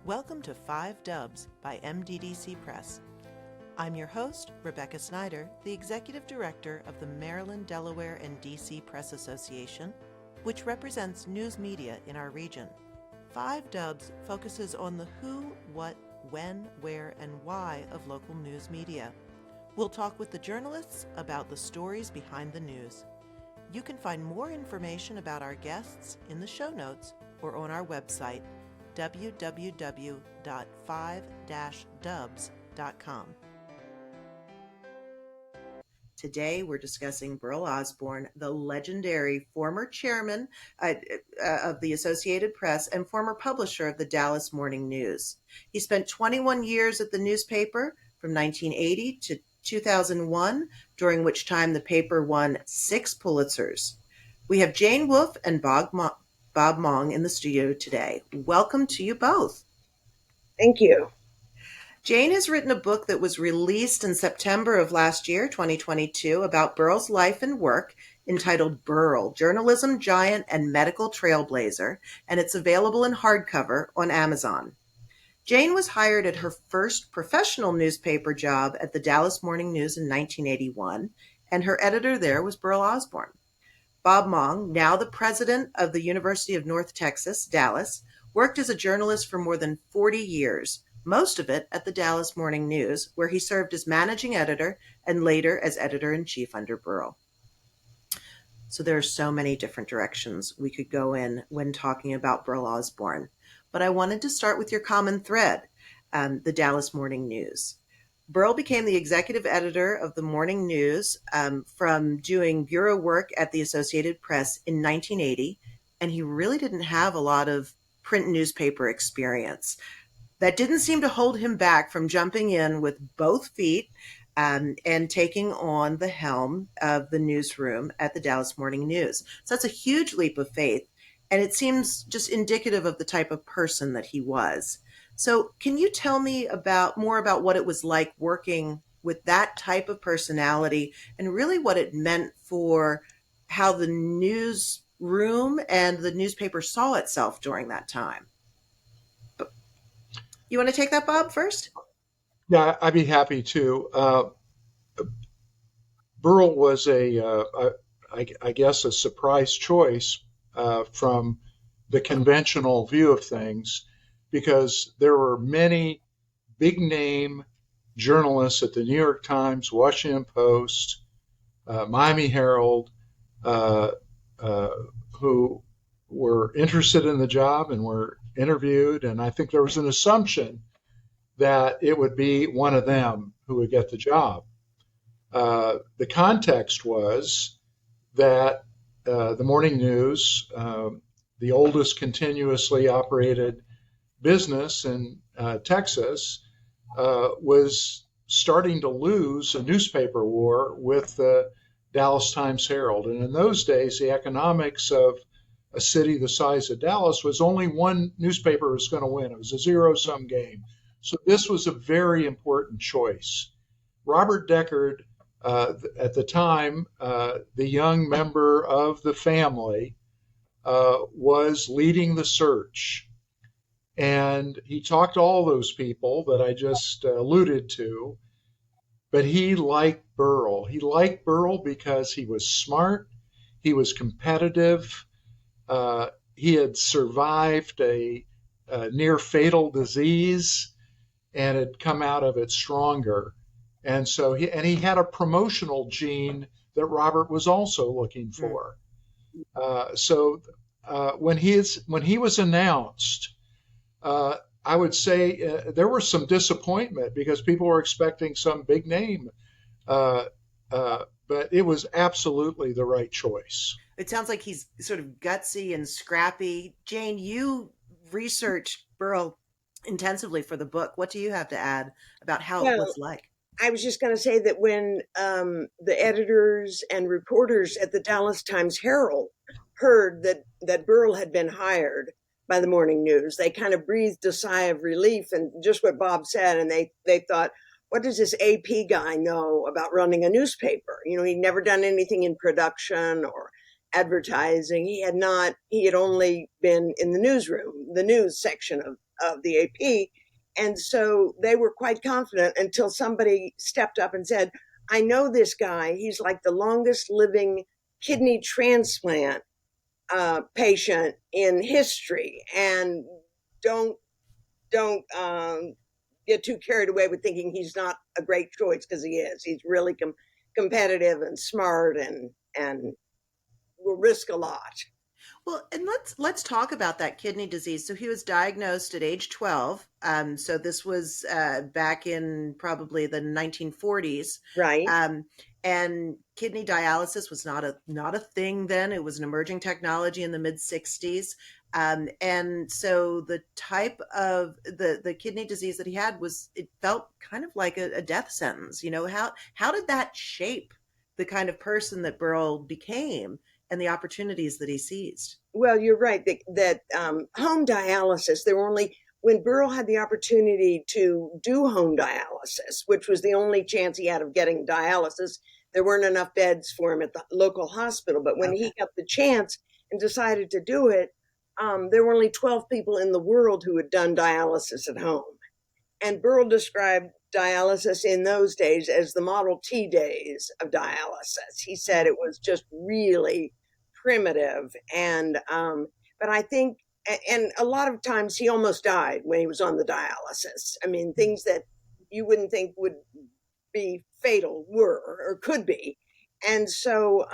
Welcome to 5 Dubs by MDDC Press. I'm your host, Rebecca Snyder, the Executive Director of the Maryland, Delaware, and DC Press Association, which represents news media in our region. 5 Dubs focuses on the who, what, when, where, and why of local news media. We'll talk with the journalists about the stories behind the news. You can find more information about our guests in the show notes or on our website, www.5-dubs.com. Today we're discussing Burl Osborne, the legendary former chairman of the Associated Press and former publisher of the Dallas Morning News. He spent 21 years at the newspaper from 1980 to 2001, during which time the paper won 6 Pulitzers. We have Jane Wolfe and Bob Mong in the studio today. Welcome to you both. Thank you. Jane has written a book that was released in September of last year, 2022, about Burl's life and work, entitled Burl, Journalism, Giant and Medical Trailblazer, and it's available in hardcover on Amazon. Jane was hired at her first professional newspaper job at the Dallas Morning News in 1981, and her editor there was Burl Osborne. Bob Mong, now the president of the University of North Texas, Dallas, worked as a journalist for more than 40 years, most of it at the Dallas Morning News, where he served as managing editor and later as editor-in-chief under Burl. So there are so many different directions we could go in when talking about Burl Osborne. But I wanted to start with your common thread, the Dallas Morning News. Burl became the executive editor of the Morning News from doing bureau work at the Associated Press in 1980, and he really didn't have a lot of print newspaper experience. That didn't seem to hold him back from jumping in with both feet and taking on the helm of the newsroom at the Dallas Morning News. So that's a huge leap of faith. And it seems just indicative of the type of person that he was. So can you tell me more about what it was like working with that type of personality and really what it meant for how the newsroom and the newspaper saw itself during that time? You want to take that, Bob, first? Yeah, I'd be happy to. Burl was I guess, a surprise choice from the conventional view of things, because there were many big name journalists at the New York Times, Washington Post, Miami Herald, who were interested in the job and were interviewed. And I think there was an assumption that it would be one of them who would get the job. The context was that the Morning News, the oldest continuously operated business in Texas, was starting to lose a newspaper war with the Dallas Times Herald. And in those days, the economics of a city the size of Dallas was only one newspaper was going to win. It was a zero-sum game. So this was a very important choice. Robert Deckard, at the time, the young member of the family, was leading the search. And he talked to all those people that I just alluded to, but he liked Burl. He liked Burl because he was smart, he was competitive, he had survived a near fatal disease and had come out of it stronger. And so he had a promotional gene that Robert was also looking for. When he was announced, I would say there was some disappointment because people were expecting some big name, but it was absolutely the right choice. It sounds like he's sort of gutsy and scrappy. Jane, you researched Burl intensively for the book. What do you have to add about how it was like? I was just going to say that when the editors and reporters at the Dallas Times Herald heard that Burl had been hired by the Morning News, they kind of breathed a sigh of relief, and just what Bob said, and they thought, what does this AP guy know about running a newspaper? You know, he'd never done anything in production or advertising. He had only been in the newsroom, the news section of the AP. And so they were quite confident until somebody stepped up and said, I know this guy. He's like the longest living kidney transplant patient in history. And don't get too carried away with thinking he's not a great choice, because he is. He's really competitive and smart and will risk a lot. Well, and let's talk about that kidney disease. So he was diagnosed at age 12. So this was back in probably the 1940s. Right. And kidney dialysis was not a thing then. It was an emerging technology in the mid 60s. And so the type of the kidney disease that he had it felt kind of like a death sentence. How did that shape the kind of person that Burl became and the opportunities that he seized? Well, you're right that home dialysis, there were only, when Burl had the opportunity to do home dialysis, which was the only chance he had of getting dialysis, there weren't enough beds for him at the local hospital. But when he got the chance and decided to do it, there were only 12 people in the world who had done dialysis at home. And Burl described dialysis in those days as the Model T days of dialysis. He said it was just really primitive. And but I think, and a lot of times he almost died when he was on the dialysis. I mean, things that you wouldn't think would be fatal were or could be. And so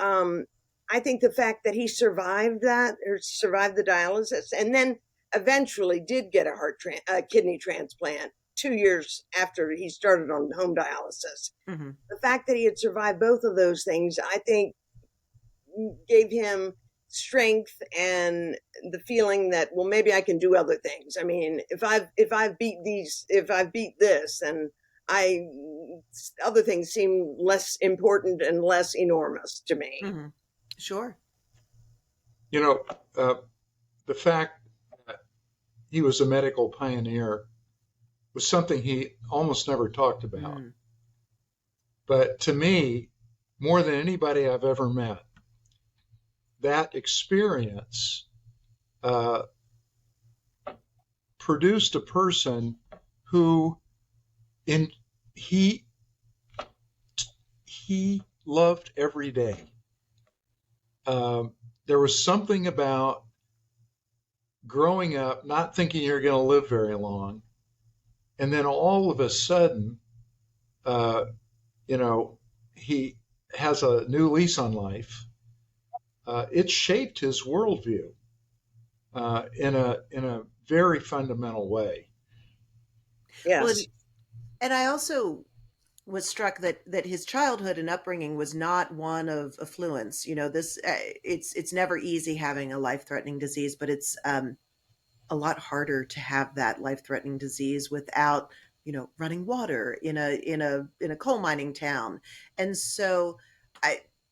I think the fact that he survived that, or survived the dialysis, and then eventually did get a kidney transplant 2 years after he started on home dialysis. Mm-hmm. The fact that he had survived both of those things, I think, gave him strength and the feeling that, well, maybe I can do other things. I mean, if I beat this, and other things seem less important and less enormous to me. Mm-hmm. Sure. The fact that he was a medical pioneer was something he almost never talked about. Mm. But to me, more than anybody I've ever met, that experience produced a person who he loved every day. There was something about growing up not thinking you're going to live very long, and then all of a sudden, he has a new lease on life. It shaped his worldview in a very fundamental way. Yes. Well, and I also was struck that his childhood and upbringing was not one of affluence. It's never easy having a life-threatening disease, but it's a lot harder to have that life-threatening disease without running water in a coal mining town. And so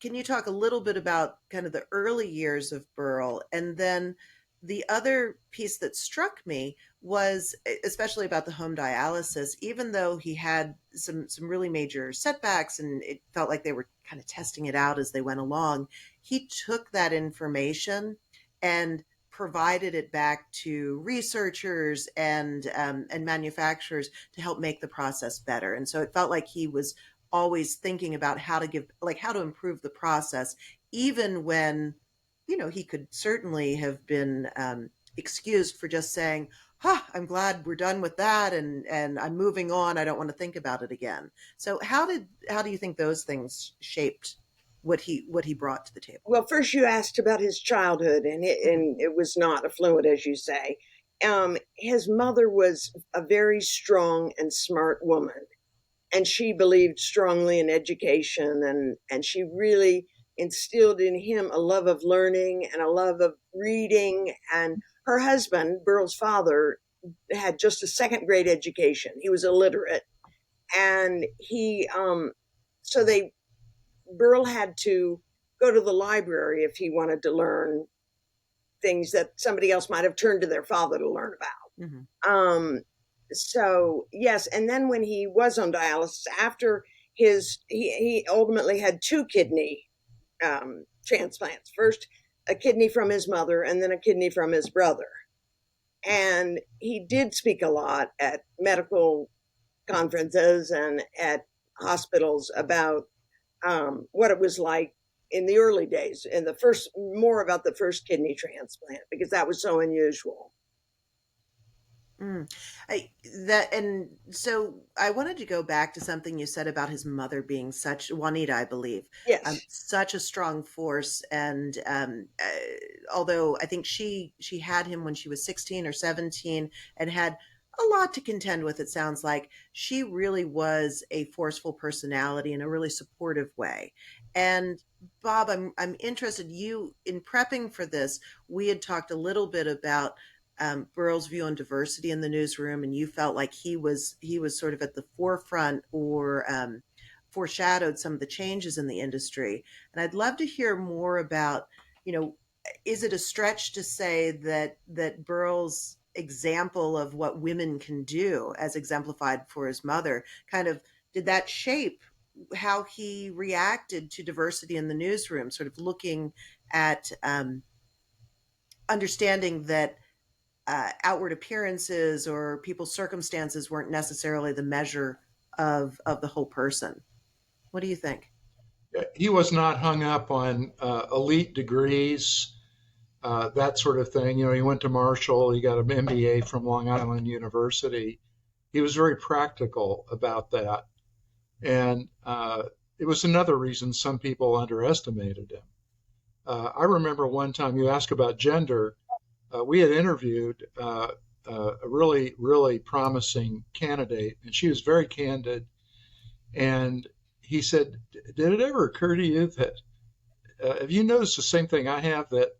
can you talk a little bit about kind of the early years of Burl? And then the other piece that struck me was, especially about the home dialysis, even though he had some really major setbacks and it felt like they were kind of testing it out as they went along, he took that information and provided it back to researchers and manufacturers to help make the process better. And so it felt like he was always thinking about how to improve the process, even when, he could certainly have been excused for just saying, I'm glad we're done with that, and I'm moving on. I don't want to think about it again. So how do you think those things shaped what he brought to the table? Well, first you asked about his childhood, and it was not affluent, as you say. His mother was a very strong and smart woman, and she believed strongly in education, and she really instilled in him a love of learning and a love of reading. And her husband, Burl's father, had just a second grade education. He was illiterate, and Burl had to go to the library if he wanted to learn things that somebody else might have turned to their father to learn about. Mm-hmm. So yes, and then when he was on dialysis, after he ultimately had 2 kidney transplants. First, a kidney from his mother, and then a kidney from his brother. And he did speak a lot at medical conferences and at hospitals about what it was like in the early days, in the first, more about the first kidney transplant, because that was so unusual. Mm. I, that and so I wanted to go back to something you said about his mother being such Juanita, I believe, Yes. such a strong force. And although I think she had him when she was 16 or 17 and had a lot to contend with, it sounds like she really was a forceful personality in a really supportive way. And Bob, I'm interested. You in prepping for this, we had talked a little bit about Burl's view on diversity in the newsroom, and you felt like he was sort of at the forefront or foreshadowed some of the changes in the industry. And I'd love to hear more about, you know, is it a stretch to say that Burl's example of what women can do, as exemplified for his mother, kind of did that shape how he reacted to diversity in the newsroom, sort of looking at understanding that outward appearances or people's circumstances weren't necessarily the measure of the whole person. What do you think? He was not hung up on elite degrees, that sort of thing. He went to Marshall, he got an MBA from Long Island University. He was very practical about that. And it was another reason some people underestimated him. I remember one time you asked about gender. We had interviewed a really, really promising candidate, and she was very candid. And he said, "Did it ever occur to you that have you noticed the same thing I have, that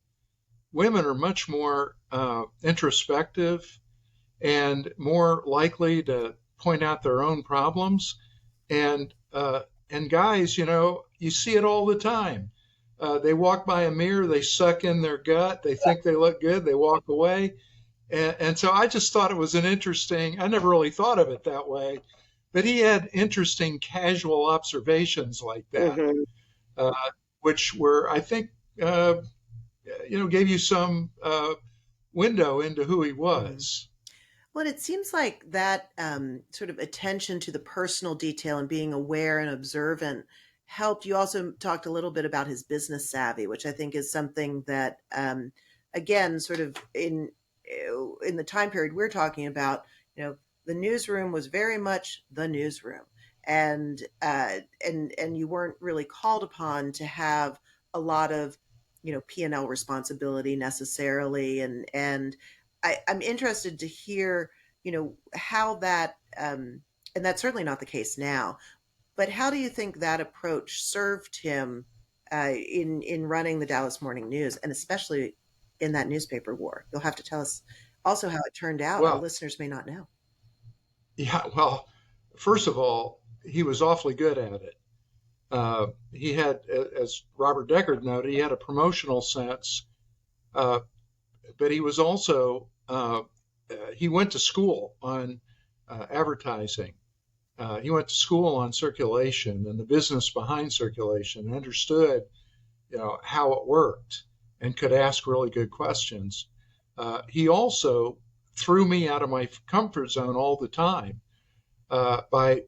women are much more introspective and more likely to point out their own problems, and guys, you see it all the time. They walk by a mirror, they suck in their gut, they think they look good, they walk away." And so I just thought it was an interesting, I never really thought of it that way, but he had interesting casual observations like that, Mm-hmm. uh, which were, I think, gave you some window into who he Mm-hmm. was. Well, it seems like that sort of attention to the personal detail and being aware and observant helped. You also talked a little bit about his business savvy, which I think is something that, again, sort of in the time period we're talking about, the newsroom was very much the newsroom, and and you weren't really called upon to have a lot of P&L responsibility necessarily, and I'm interested to hear, how that, and that's certainly not the case now, but how do you think that approach served him in running the Dallas Morning News, and especially in that newspaper war? You'll have to tell us also how it turned out. Our Well, listeners may not know. yeah, well, first of all, he was awfully good at it. He had, as Robert Deckard noted, he had a promotional sense, uh, but he was also, he went to school on advertising. He went to school on circulation and the business behind circulation, and understood, how it worked, and could ask really good questions. He also threw me out of my comfort zone all the time by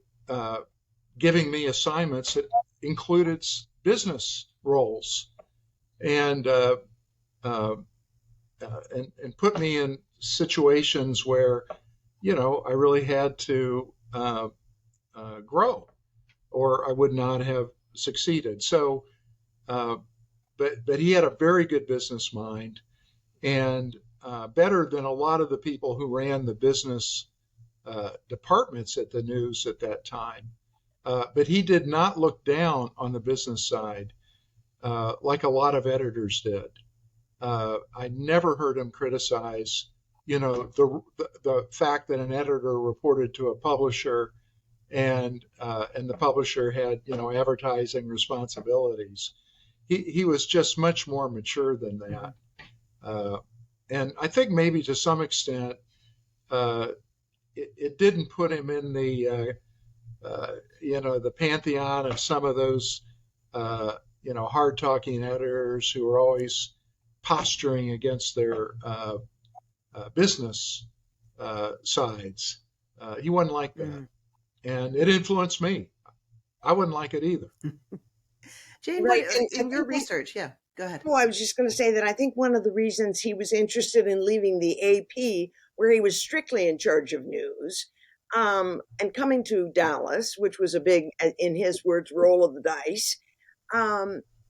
giving me assignments that included business roles, and uh, and put me in situations where I really had to grow, or I would not have succeeded. So, uh, but he had a very good business mind, and better than a lot of the people who ran the business departments at the news at that time. But he did not look down on the business side like a lot of editors did. I never heard him criticize, the fact that an editor reported to a publisher, and the publisher had, advertising responsibilities. He was just much more mature than Mm-hmm. that, and I think maybe to some extent uh, it didn't put him in the pantheon of some of those hard talking editors who are always posturing against their business sides. He wasn't like that. And it influenced me. I wouldn't like it either. Jane, what Right. And I in your think research? Yeah, go ahead. I was just going to say that I think one of the reasons he was interested in leaving the AP, where he was strictly in charge of news, and coming to Dallas, which was a big, in his words, roll of the dice,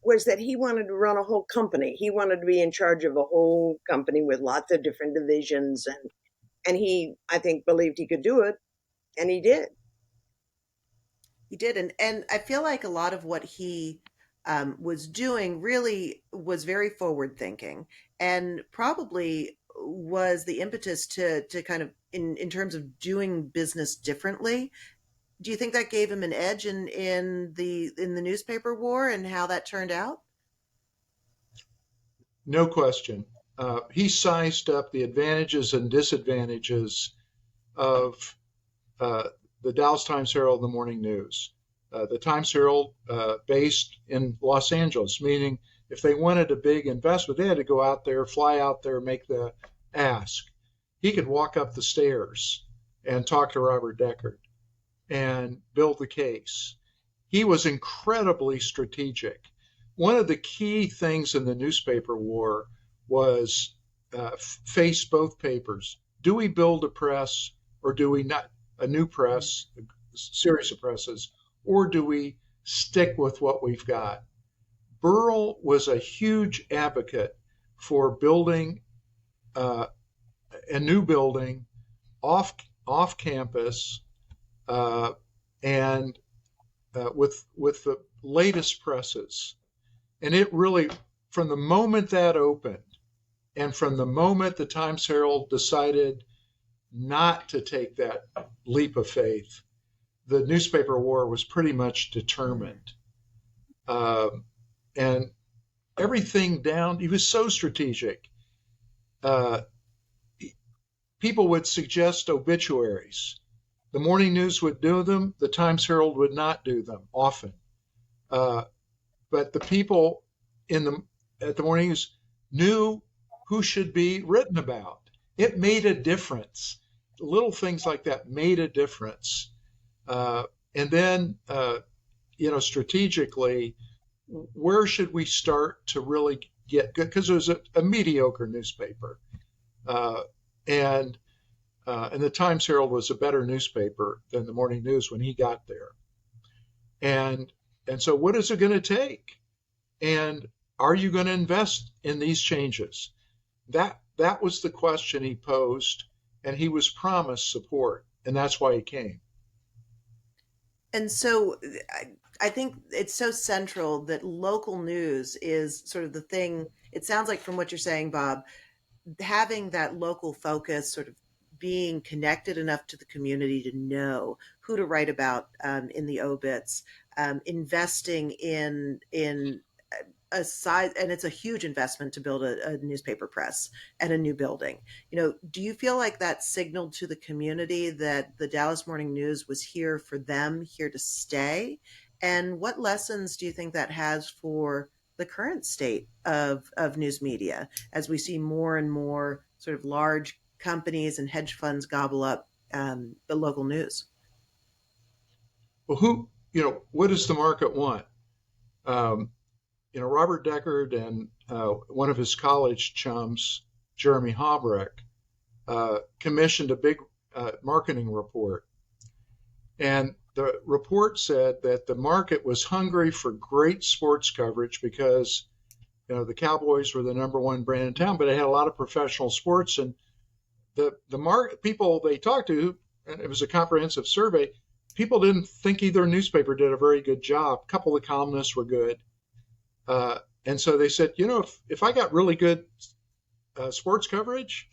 was that he wanted to run a whole company. He wanted to be in charge of a whole company with lots of different divisions, and he, I think, believed he could do it, and he did. He did, and I feel like a lot of what he was doing really was very forward thinking, and probably was the impetus to kind of in terms of doing business differently. Do you think that gave him an edge in the newspaper war and how that turned out? No question. He sized up the advantages and disadvantages of the Dallas Times Herald and the Morning News. The Times Herald, based in Los Angeles, meaning if they wanted a big investment, they had to go out there, fly out there, make the ask. He could walk up the stairs and talk to Robert Deckard and build the case. He was incredibly strategic. One of the key things in the newspaper war was face both papers. Do we build a press or do we not? A new press, a series of presses, or do we stick with what we've got? Burl was a huge advocate for building a new building off campus and with the latest presses. And it really, from the moment that opened, and from the moment the Times Herald decided not to take that leap of faith, the newspaper war was pretty much determined. And everything down, he was so strategic. People would suggest obituaries. The Morning News would do them. The Times Herald would not do them often. But the people at the Morning News knew who should be written about. It made a difference. Little things like that made a difference. And then, strategically, where should we start to really get good? Because it was a mediocre newspaper. And the Times Herald was a better newspaper than the Morning News when he got there. And so what is it going to take? And are you going to invest in these changes? That was the question he posed, and he was promised support, and that's why he came. And so I think it's so central that local news is sort of the thing. It sounds like from what you're saying, Bob, having that local focus, sort of being connected enough to the community to know who to write about in the obits, investing in a size, and it's a huge investment to build a newspaper press and a new building. Do you feel like that signaled to the community that the Dallas Morning News was here for them, here to stay? And what lessons do you think that has for the current state of news media as we see more and more sort of large companies and hedge funds gobble up the local news? Well, what does the market want? Robert Deckard and one of his college chums, Jeremy Hobrecht, commissioned a big marketing report. And the report said that the market was hungry for great sports coverage because, the Cowboys were the number one brand in town, but they had a lot of professional sports. And the market people they talked to, and it was a comprehensive survey, people didn't think either newspaper did a very good job. A couple of the columnists were good. And so they said, if I got really good sports coverage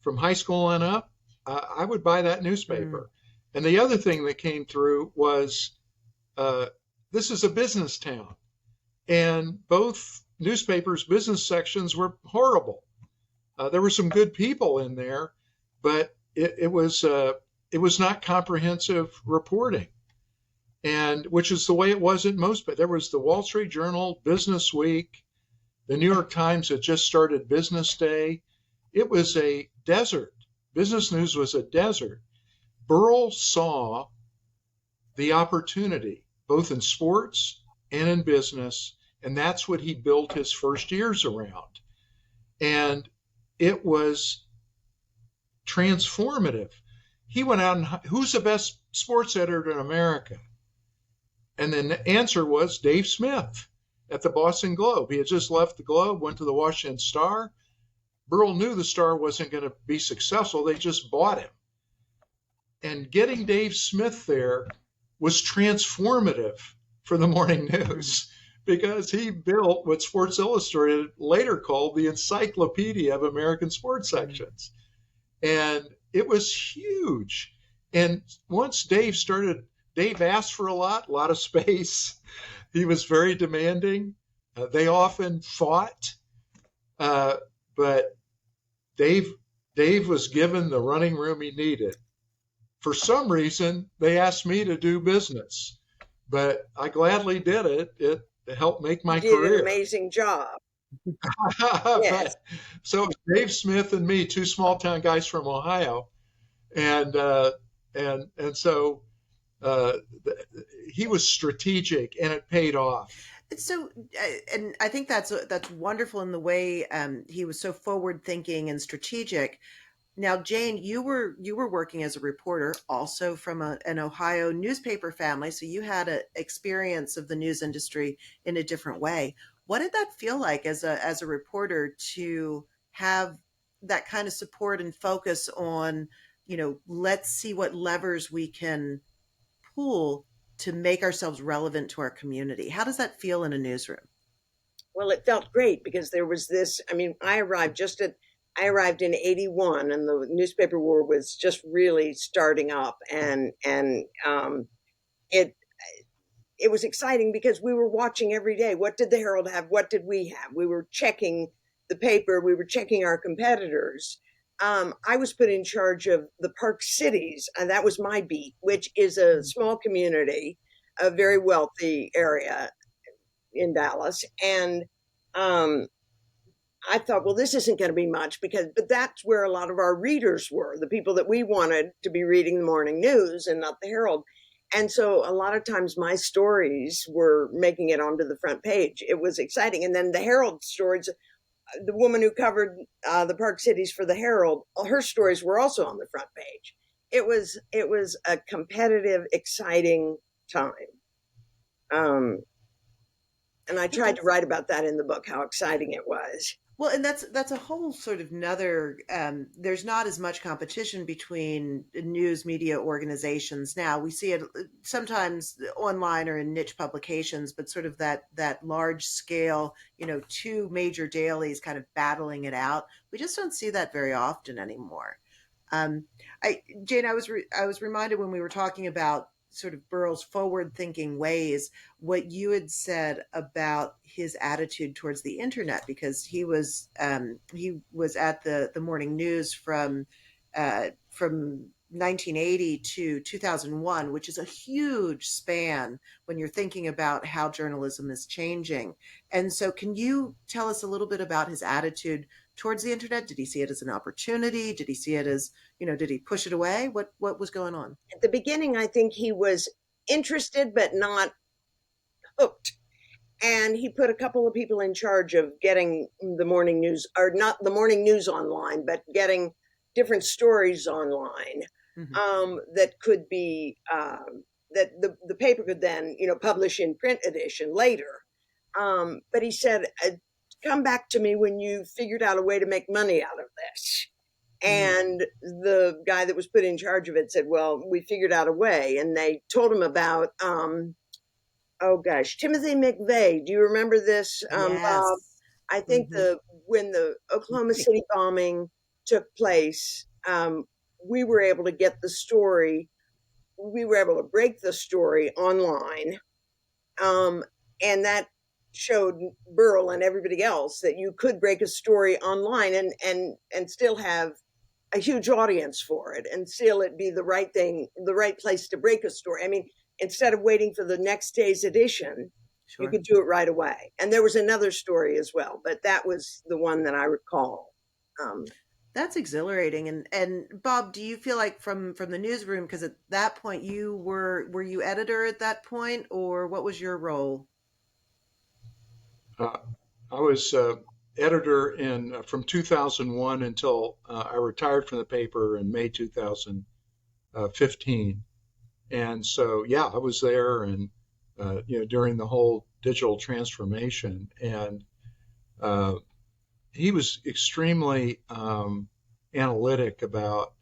from high school on up, I would buy that newspaper. And the other thing that came through was this is a business town. And both newspapers' business sections were horrible. There were some good people in there, but it was not comprehensive reporting. And which is the way it was at most, but there was the Wall Street Journal, Business Week, the New York Times had just started Business Day. It was a desert. Business news was a desert. Burl saw the opportunity, both in sports and in business, and that's what he built his first years around. And it was transformative. He went out and, who's the best sports editor in America? And then the answer was Dave Smith at the Boston Globe. He had just left the Globe, went to the Washington Star. Burl knew the Star wasn't going to be successful. They just bought him. And getting Dave Smith there was transformative for the morning news because he built what Sports Illustrated later called the Encyclopedia of American Sports Sections. And it was huge. And once Dave asked for a lot of space. He was very demanding. They often fought, but Dave was given the running room he needed. For some reason, they asked me to do business, but I gladly did it. It helped make my career. You did an amazing job. Yes. So it was Dave Smith and me, two small town guys from Ohio, and so he was strategic, and it paid off. So, and I think that's wonderful in the way he was so forward thinking and strategic. Now, Jane, you were working as a reporter, also from an Ohio newspaper family, so you had an experience of the news industry in a different way. What did that feel like as a reporter to have that kind of support and focus on, let's see what levers we can pull to make ourselves relevant to our community? How does that feel in a newsroom? Well, it felt great because there was this. I mean, I arrived in '81, and the newspaper war was just really starting up, and it was exciting because we were watching every day. What did the Herald have? What did we have? We were checking the paper. We were checking our competitors. I was put in charge of the Park Cities, and that was my beat, which is a small community, a very wealthy area in Dallas. And I thought, well, this isn't going to be much but that's where a lot of our readers were, the people that we wanted to be reading the morning news and not the Herald. And so a lot of times my stories were making it onto the front page. It was exciting. And then the Herald stories, the woman who covered the Park Cities for the Herald, her stories were also on the front page. It was a competitive, exciting time. And I tried to write about that in the book, how exciting it was. Well, and that's a whole sort of another, there's not as much competition between news media organizations now. We see it sometimes online or in niche publications, but sort of that large scale, two major dailies kind of battling it out. We just don't see that very often anymore. Jane, I was reminded when we were talking about sort of Burl's forward-thinking ways, what you had said about his attitude towards the internet, because he was at the morning news from 1980 to 2001, which is a huge span when you're thinking about how journalism is changing. And so can you tell us a little bit about his attitude towards the internet? Did he see it as an opportunity? Did he see it as, did he push it away? What was going on? At the beginning, I think he was interested, but not hooked. And he put a couple of people in charge of getting the morning news, or not the morning news online, but getting different stories online. Mm-hmm. That could be, that the paper could then, publish in print edition later. But he said, come back to me when you figured out a way to make money out of this. And the guy that was put in charge of it said, well, we figured out a way. And they told him about, Timothy McVeigh. Do you remember this, yes. Bob? I think when the Oklahoma City bombing took place, we were able to get the story. We were able to break the story online. And that showed Burl and everybody else that you could break a story online and still have a huge audience for it, and still it be the right thing, the right place to break a story. I mean, instead of waiting for the next day's edition, sure, you could do it right away. And there was another story as well, but that was the one that I recall. That's exhilarating. And Bob, do you feel like from the newsroom, because at that point were you editor at that point, or what was your role? Uh, I was editor in from 2001 until I retired from the paper in May 2015. And so, yeah, I was there, and during the whole digital transformation, and uh, he was extremely analytic about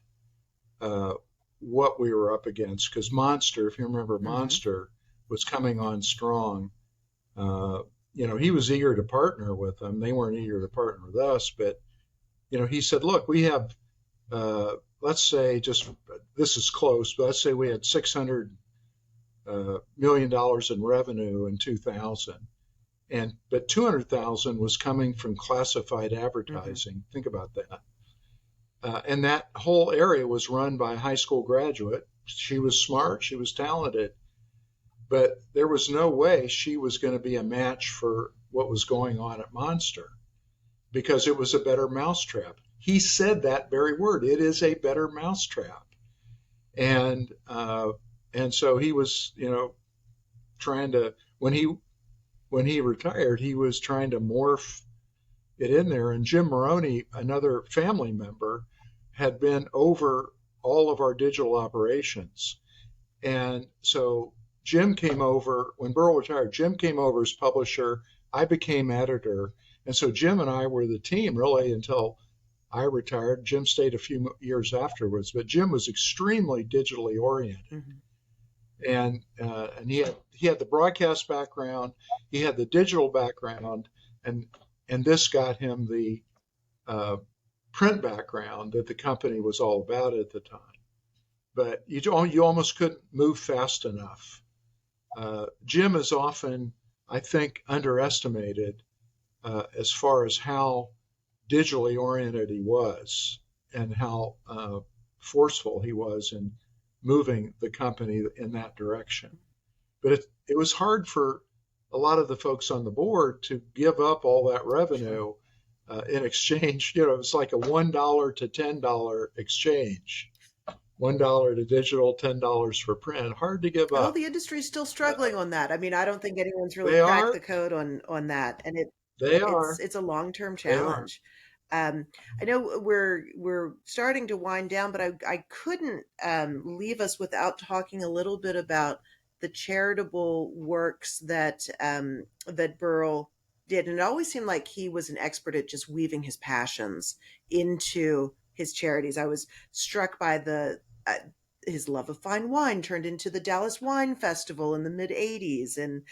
uh, what we were up against. Because Monster, if you remember, Mm-hmm. Monster was coming on strong. Uh, he was eager to partner with them. They weren't eager to partner with us, but he said, "Look, we have, let's say, just this is close, but let's say we had $600 million in revenue in 2000, and but 200,000 was coming from classified Mm-hmm. advertising. Think about that. And that whole area was run by a high school graduate. She was smart, she was talented, but there was no way she was going to be a match for what was going on at Monster because it was a better mousetrap. He said that very word. It is a better mousetrap, and so he was, trying to when he retired, he was trying to morph it in there. And Jim Maroney, another family member, had been over all of our digital operations. And so Jim came over when Burl retired. Jim came over as publisher. I became editor. And so Jim and I were the team really until I retired. Jim stayed a few years afterwards, but Jim was extremely digitally oriented. Mm-hmm. And he had the broadcast background, he had the digital background, and this got him the uh, print background that the company was all about at the time. But you almost couldn't move fast enough. Jim is often, I think, underestimated as far as how digitally oriented he was and how forceful he was in moving the company in that direction. But it was hard for a lot of the folks on the board to give up all that Sure. revenue in exchange. It was like a $1 to $10 exchange. $1 to digital, $10 for print. Hard to give Oh, up. the industry's still Uh, struggling on that. I mean, I don't think anyone's really they cracked the are. code on that, and They it's are. it's a long-term They are. challenge. Um, I know we're starting to wind down, but I couldn't leave us without talking a little bit about the charitable works that Burl did, and it always seemed like he was an expert at just weaving his passions into his charities. I was struck by the his love of fine wine turned into the Dallas Wine Festival in the mid '80s, and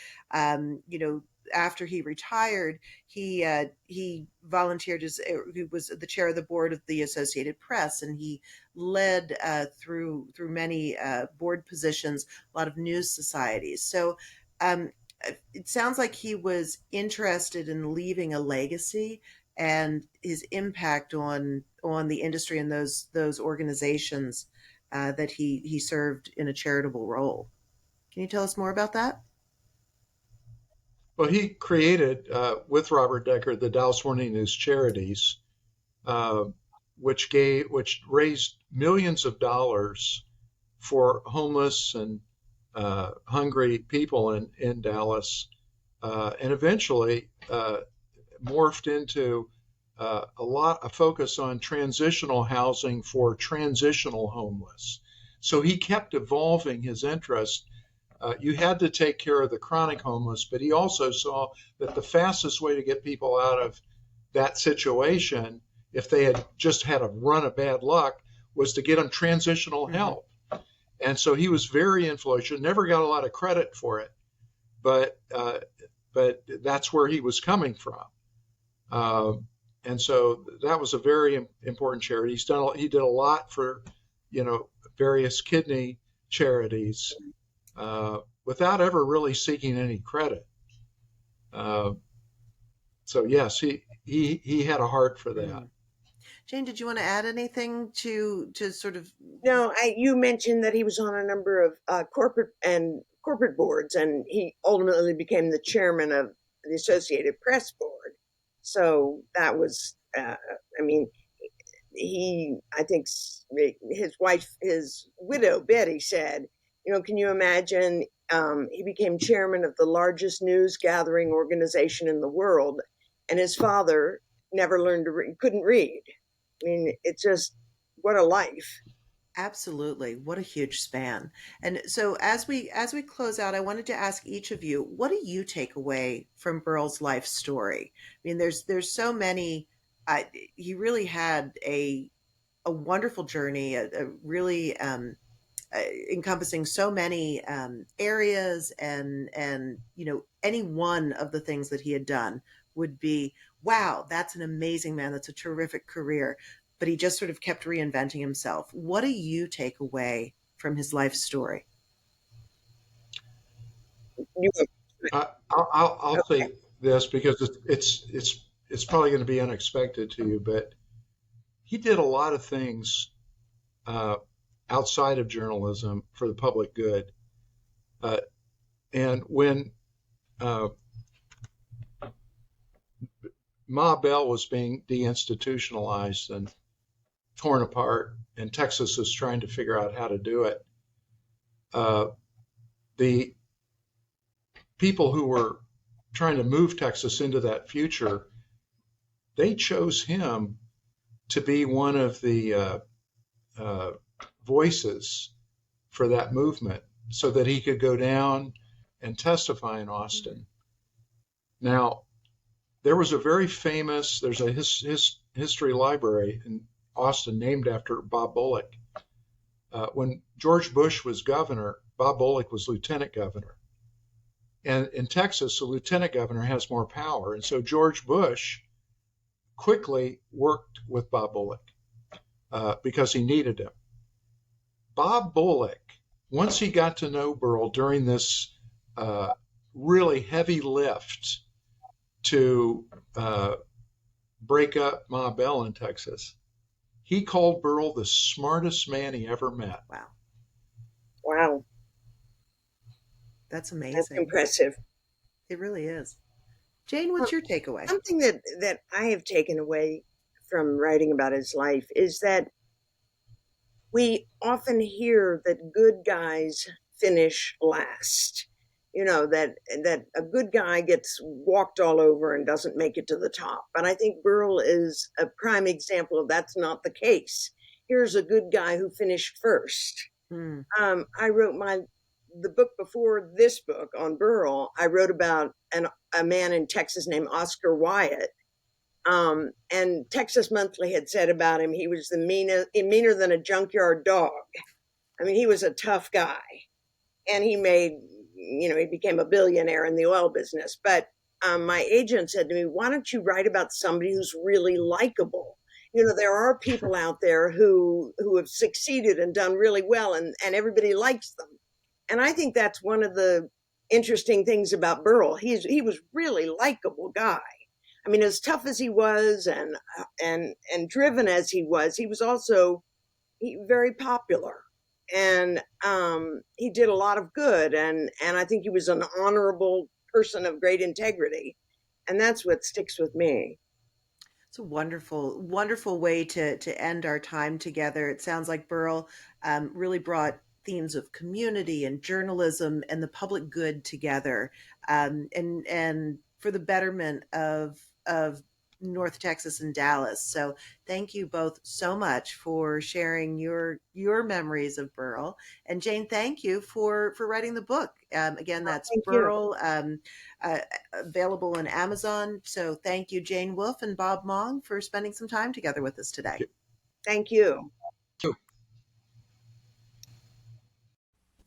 after he retired, he volunteered as he was the chair of the board of the Associated Press, and he led through many board positions, a lot of news societies. So um, it sounds like he was interested in leaving a legacy and his impact on the industry and those organizations that he served in a charitable role. Can you tell us more about that? Well, he created with Robert Decker the Dallas Morning News Charities, uh, which raised millions of dollars for homeless and hungry people in Dallas, and eventually morphed into a focus on transitional housing for transitional homeless. So he kept evolving his interest. You had to take care of the chronic homeless, but he also saw that the fastest way to get people out of that situation, if they had just had a run of bad luck, was to get them transitional Mm-hmm. help. And so he was very influential. Never got a lot of credit for it, but that's where he was coming from. And so that was a very important charity. He did a lot for, you know, various kidney charities without ever really seeking any credit. Uh, so yes, he had a heart for that. Mm. Jane, did you want to add anything to sort of? No, you mentioned that he was on a number of corporate boards, and he ultimately became the chairman of the Associated Press board. So that was, I mean, I think his wife, his widow, Betty, said, can you imagine? He became chairman of the largest news gathering organization in the world, and his father never learned to read, couldn't read. I mean, it's just, what a life. Absolutely. What a huge span. And so as we close out, I wanted to ask each of you, what do you take away from Burl's life story? I mean, there's so many. He really had a wonderful journey, a really encompassing so many areas, and any one of the things that he had done would be, wow, that's an amazing man, that's a terrific career, but he just sort of kept reinventing himself. What do you take away from his life story? You, I'll okay. say this because it's probably going to be unexpected to you, but he did a lot of things uh, outside of journalism for the public good. Uh, and when uh, Ma Bell was being deinstitutionalized and torn apart, and Texas was trying to figure out how to do it, uh, the people who were trying to move Texas into that future, they chose him to be one of the uh, voices for that movement so that he could go down and testify in Austin. Now, there's a history library in Austin named after Bob Bullock. When George Bush was governor, Bob Bullock was lieutenant governor. And in Texas, the lieutenant governor has more power. And so George Bush quickly worked with Bob Bullock because he needed him. Bob Bullock, once he got to know Burl during this really heavy lift to break up Ma Bell in Texas, he called Burl the smartest man he ever met. Wow, Wow. that's That's amazing. impressive. It really is. Jane, what's your takeaway? Something that I have taken away from writing about his life is that we often hear that good guys finish last. That a good guy gets walked all over and doesn't make it to the top. But I think Burl is a prime example of that's not the case. Here's a good guy who finished first. Hmm. I wrote the book before this book on Burl. I wrote about a man in Texas named Oscar Wyatt. And Texas Monthly had said about him, he was meaner than a junkyard dog. I mean, he was a tough guy, and he became a billionaire in the oil business. But my agent said to me, "Why don't you write about somebody who's really likable?" There are people out there who have succeeded and done really well, and everybody likes them. And I think that's one of the interesting things about Burl. He was really likable guy. I mean, as tough as he was and driven as he was also very popular, and he did a lot of good. And I think he was an honorable person of great integrity, and that's what sticks with me. It's a wonderful, wonderful way to end our time together. It sounds like Burl really brought themes of community and journalism and the public good together, and for the betterment of North Texas and Dallas. So thank you both so much for sharing your memories of Burl. And Jane, thank you for writing the book. Again, that's Thank you. Burl, uh, available on Amazon. So thank you, Jane Wolfe and Bob Mong, for spending some time together with us today. Thank you.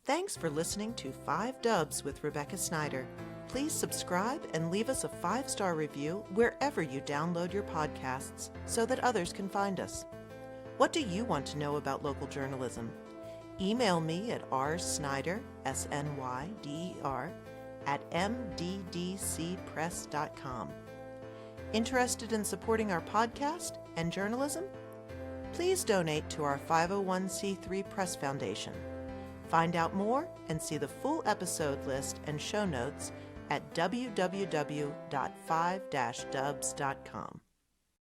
Thanks for listening to 5 Dubs with Rebecca Snyder. Please subscribe and leave us a 5-star review wherever you download your podcasts so that others can find us. What do you want to know about local journalism? Email me at rsnyder, SNYDER, at mddcpress.com. Interested in supporting our podcast and journalism? Please donate to our 501c3 Press Foundation. Find out more and see the full episode list and show notes at www.5-dubs.com.